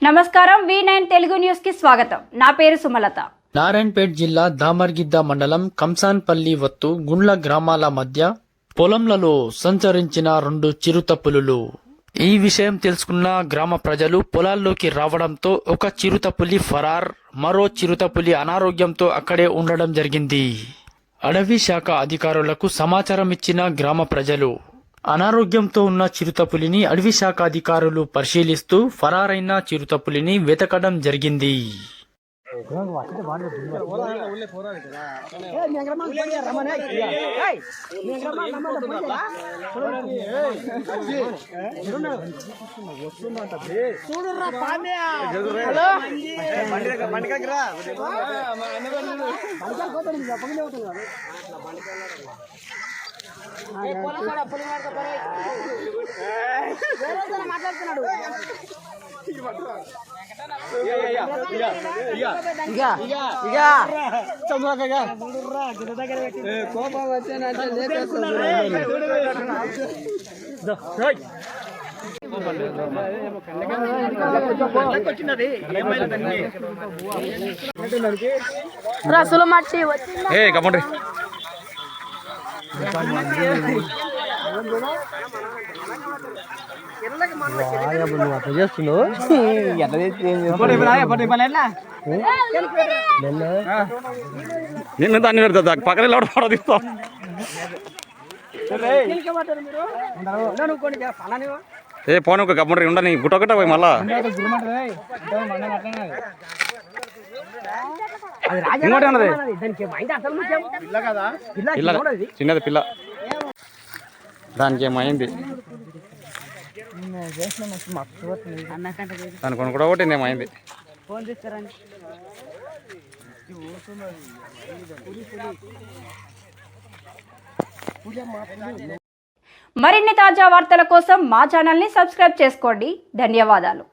నమస్కారం V9 Telugu news కి స్వాగతం. నా పేరు సుమలత. నారాయణపేట్ జిల్లా దామర్గిద్ద మండలం కంసాన్పల్లి వత్తు గుండ్ల గ్రామాల మధ్య పొలంలలో సంచరించిన 2 చిరుతపులులు. ఈ విషయం తెలుసుకున్న గ్రామ ప్రజలు పొలాల్లోకి రావడంతో ఒక చిరుతపులి ఫరార్, మరో చిరుతపులి అనారోగ్యంతో అక్కడే ఉండడం జరిగింది. అడవి శాఖ అధికారులకు సమాచారం ఇచ్చిన గ్రామ ప్రజలు అనారోగ్యంతో ఉన్న చిరుతపులిని అడవి శాఖ అధికారులు పరిశీలిస్తూ ఫరారైన చిరుతపులిని వెతకడం జరిగింది. రసలు మార్చి కమ్మండి నిన్న దాన్ని పెడతా పక్కన ఫోటో తీస్తాం. పోనీ ఒక కమ్మండి ఉండని గుట్ట ఒకట పోయి మళ్ళా ఇంకోటి ఉన్నది చిన్నది పిల్ల దానికి ఏమైంది దాని కొన్ని కూడా ఒకటి ఏమైంది. మరిన్ని తాజా వార్తల కోసం మా ఛానల్ ని సబ్స్క్రైబ్ చేసుకోండి. ధన్యవాదాలు.